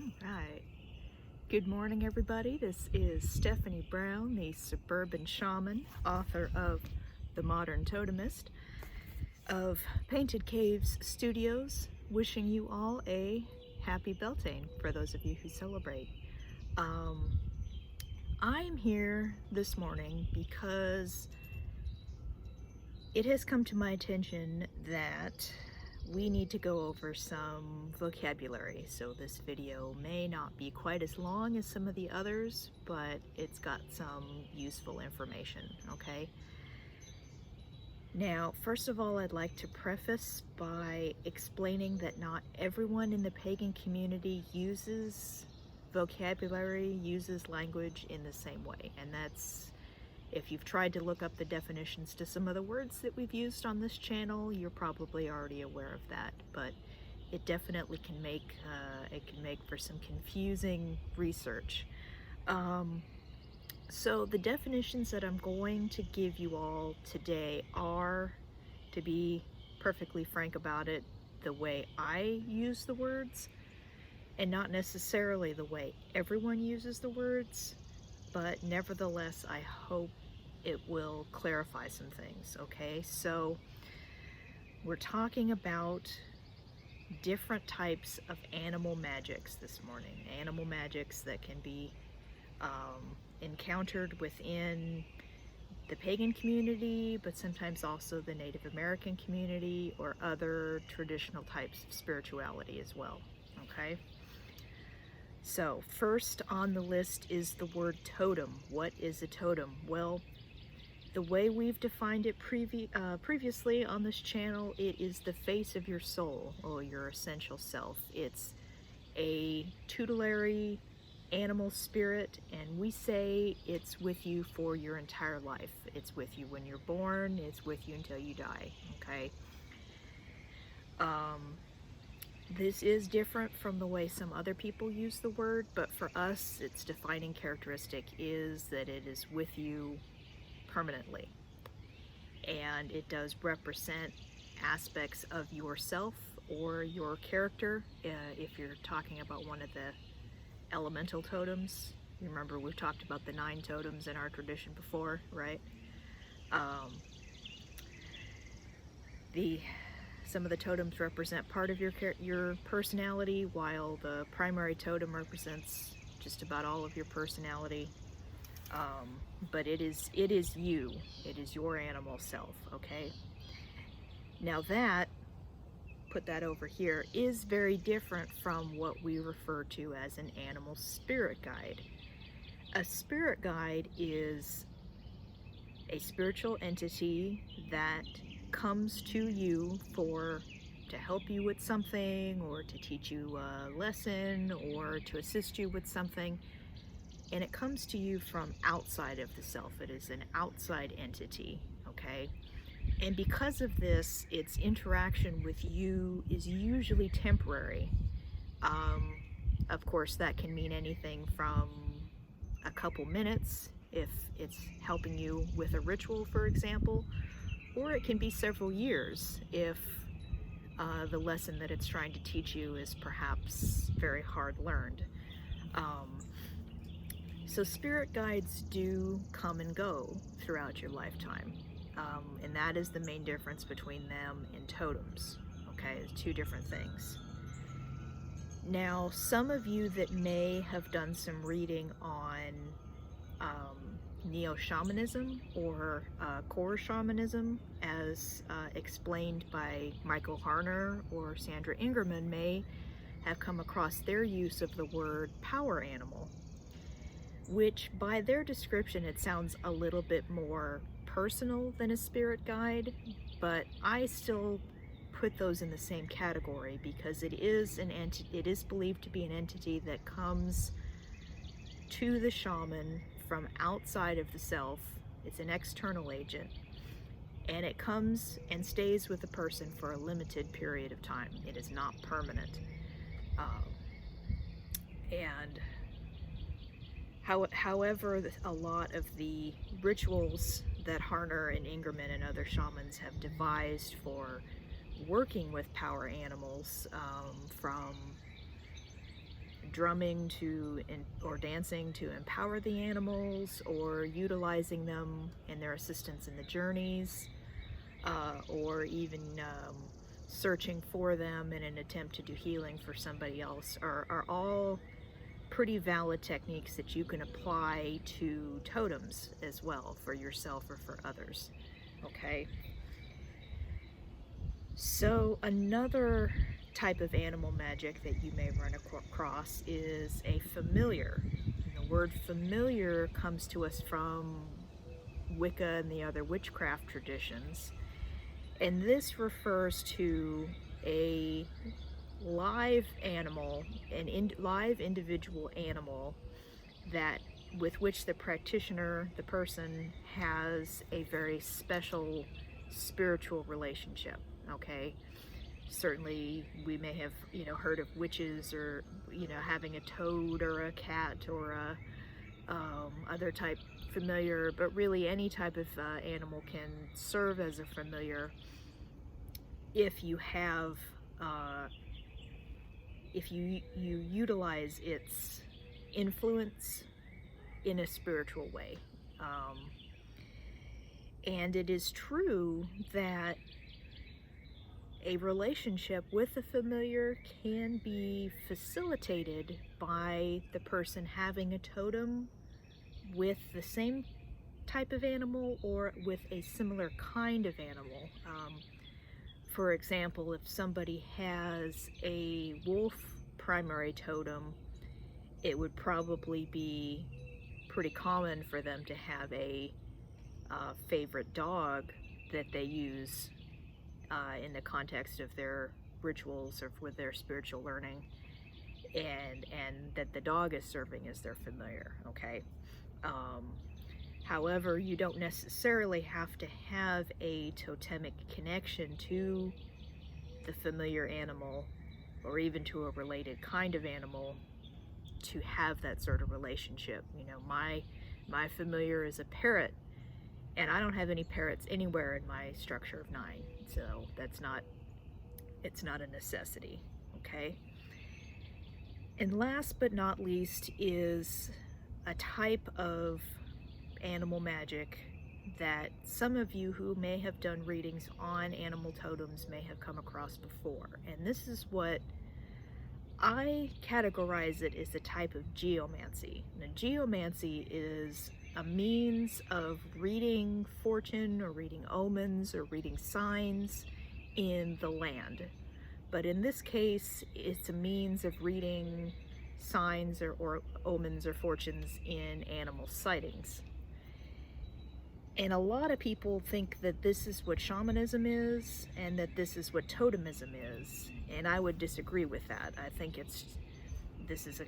Right. Good morning, everybody. This is Stephanie Brown, the suburban shaman, author of The Modern Totemist of Painted Caves Studios, wishing you all a happy Beltane for those of you who celebrate. I'm here this morning because it has come to my attention that we need to go over some vocabulary. So this video may not be quite as long as some of the others, but it's got some useful information, okay? Now, first of all, I'd like to preface by explaining that not everyone in the pagan community uses vocabulary, uses language in the same way, and that's if you've tried to look up the definitions to some of the words that we've used on this channel, you're probably already aware of that, but it definitely can make for some confusing research. So the definitions that I'm going to give you all today are, to be perfectly frank about it, the way I use the words, and not necessarily the way everyone uses the words, but nevertheless, I hope it will clarify some things, okay? So we're talking about different types of animal magics this morning. Animal magics that can be encountered within the pagan community, but sometimes also the Native American community or other traditional types of spirituality as well, okay? So first on the list is the word totem. What is a totem? Well, the way we've defined it previously on this channel, it is the face of your soul, or your essential self. It's a tutelary animal spirit, and we say it's with you for your entire life. It's with you when you're born, it's with you until you die, okay? This is different from the way some other people use the word, but for us, its defining characteristic is that it is with you permanently. And it does represent aspects of yourself or your character. If you're talking about one of the elemental totems, you remember we've talked about the 9 totems in our tradition before, right? Some of the totems represent part of your personality, while the primary totem represents just about all of your personality. But it is you. It is your animal self, okay? Now that, put that over here, is very different from what we refer to as an animal spirit guide. A spirit guide is a spiritual entity that comes to you to help you with something, or to teach you a lesson, or to assist you with something. And it comes to you from outside of the self. It is an outside entity, okay? And because of this, its interaction with you is usually temporary. Of course, that can mean anything from a couple minutes, if it's helping you with a ritual, for example, or it can be several years if the lesson that it's trying to teach you is perhaps very hard learned. So spirit guides do come and go throughout your lifetime, and that is the main difference between them and totems, okay? It's 2 different things. Now, some of you that may have done some reading on neo-shamanism or core shamanism, as explained by Michael Harner or Sandra Ingerman, may have come across their use of the word power animal, which by their description, it sounds a little bit more personal than a spirit guide, but I still put those in the same category because it is believed to be an entity that comes to the shaman from outside of the self. It's an external agent, and it comes and stays with the person for a limited period of time. It is not permanent. However, a lot of the rituals that Harner and Ingerman and other shamans have devised for working with power animals, from drumming or dancing to empower the animals, or utilizing them in their assistance in the journeys, or even searching for them in an attempt to do healing for somebody else, are all pretty valid techniques that you can apply to totems as well, for yourself or for others. Okay, so another type of animal magic that you may run across is a familiar. And the word familiar comes to us from Wicca and the other witchcraft traditions, and this refers to a live animal, live individual animal, that with which the practitioner, the person, has a very special spiritual relationship. Okay, certainly we may have heard of witches, or having a toad or a cat or a other type familiar, but really any type of animal can serve as a familiar if you have if you utilize its influence in a spiritual way. And it is true that a relationship with the familiar can be facilitated by the person having a totem with the same type of animal, or with a similar kind of animal. For example, if somebody has a wolf primary totem, it would probably be pretty common for them to have a favorite dog that they use in the context of their rituals or with their spiritual learning, and that the dog is serving as their familiar. Okay. However, you don't necessarily have to have a totemic connection to the familiar animal, or even to a related kind of animal, to have that sort of relationship. My familiar is a parrot, and I don't have any parrots anywhere in my structure of 9, so it's not a necessity. Okay. And last but not least is a type of animal magic that some of you who may have done readings on animal totems may have come across before. And this is what I categorize it as a type of geomancy. Now, geomancy is a means of reading fortune, or reading omens, or reading signs in the land. But in this case, it's a means of reading signs or omens or fortunes in animal sightings. And a lot of people think that this is what shamanism is, and that this is what totemism is. And I would disagree with that. I think this is a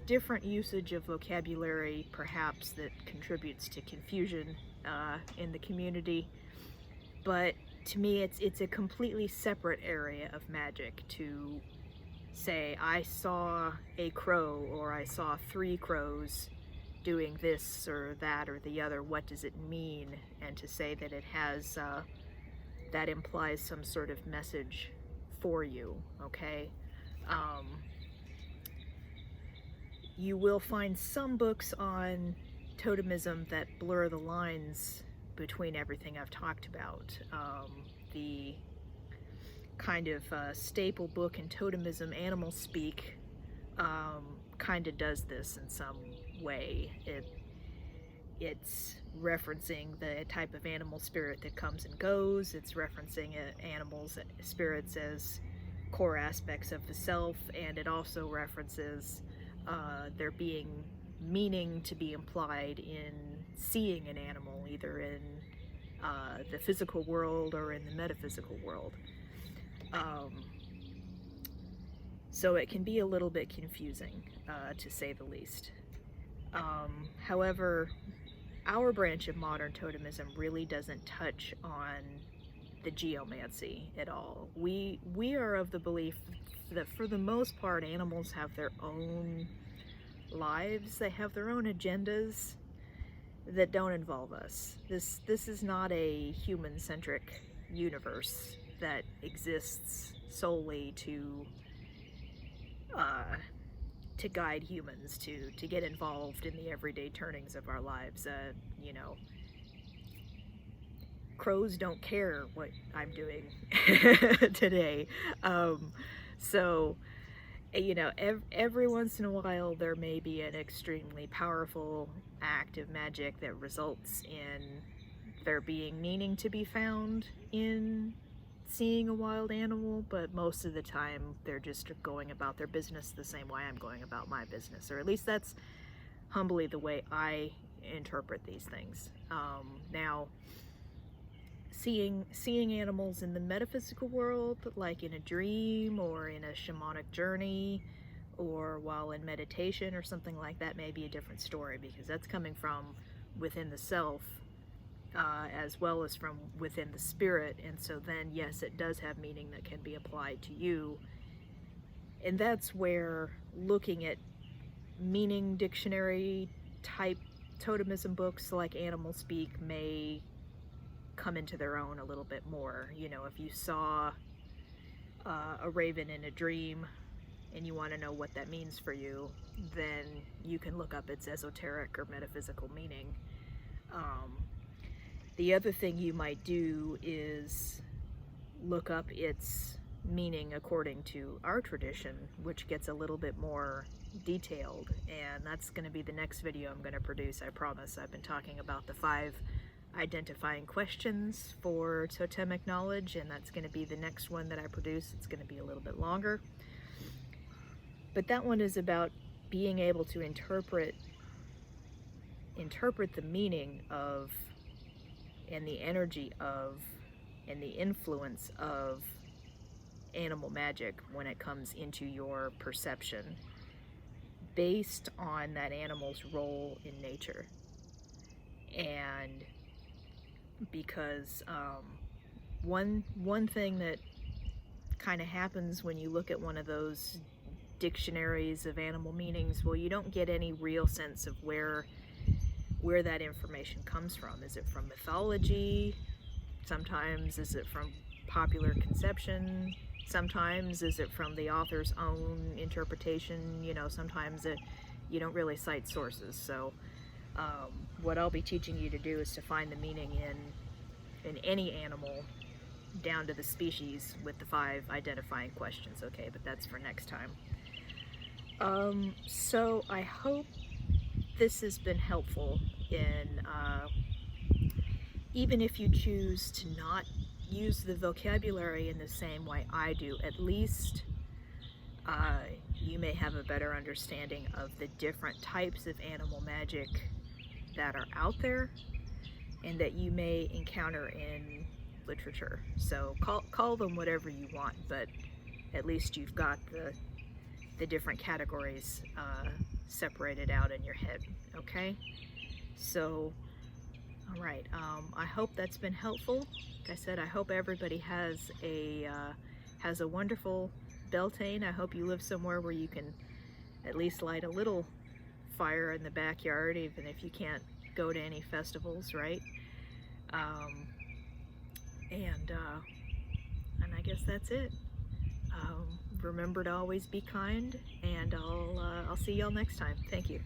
different usage of vocabulary, perhaps, that contributes to confusion in the community. But to me, it's a completely separate area of magic to say, I saw a crow, or I saw 3 crows doing this or that or the other. What does it mean? And to say that it has that implies some sort of message for you. Okay. You will find some books on totemism that blur the lines between everything I've talked about. The kind of staple book in totemism, Animal Speak, kind of does this in some way. It's referencing the type of animal spirit that comes and goes. It's referencing animals, spirits, as core aspects of the self, and it also references there being meaning to be implied in seeing an animal, either in the physical world or in the metaphysical world. So it can be a little bit confusing, to say the least. However, our branch of modern totemism really doesn't touch on the geomancy at all. We are of the belief that for the most part, animals have their own lives. They have their own agendas that don't involve us. This is not a human-centric universe that exists solely to to guide humans to get involved in the everyday turnings of our lives. You know, crows don't care what I'm doing today. So, you know, every once in a while there may be an extremely powerful act of magic that results in there being meaning to be found in seeing a wild animal, but most of the time they're just going about their business the same way I'm going about my business, or at least that's humbly the way I interpret these things. Now, seeing animals in the metaphysical world, like in a dream or in a shamanic journey or while in meditation or something like that, may be a different story, because that's coming from within the self, as well as from within the spirit. And so then, yes, it does have meaning that can be applied to you. And that's where looking at meaning dictionary type totemism books like Animal Speak may come into their own a little bit more. You know, if you saw a raven in a dream and you want to know what that means for you, then you can look up its esoteric or metaphysical meaning. The other thing you might do is look up its meaning according to our tradition, which gets a little bit more detailed, and that's going to be the next video I'm going to produce, I promise. I've been talking about the 5 identifying questions for totemic knowledge, and that's going to be the next one that I produce. It's going to be a little bit longer, but that one is about being able to interpret the meaning of, and the energy of, and the influence of animal magic when it comes into your perception, based on that animal's role in nature. And because one thing that kind of happens when you look at one of those dictionaries of animal meanings, well, you don't get any real sense of where that information comes from. Is it from mythology? Sometimes is it from popular conception? Sometimes is it from the author's own interpretation? You know, sometimes you don't really cite sources. So what I'll be teaching you to do is to find the meaning in any animal down to the species with the 5 identifying questions. Okay, but that's for next time. So I hope this has been helpful in, even if you choose to not use the vocabulary in the same way I do, at least you may have a better understanding of the different types of animal magic that are out there and that you may encounter in literature. So call them whatever you want, but at least you've got the different categories separated out in your head. Okay, so all right, I hope that's been helpful. Like I said, I hope everybody has a wonderful Beltane. I hope you live somewhere where you can at least light a little fire in the backyard, even if you can't go to any festivals, right? And I guess that's it. Remember to always be kind, and I'll see y'all next time. Thank you.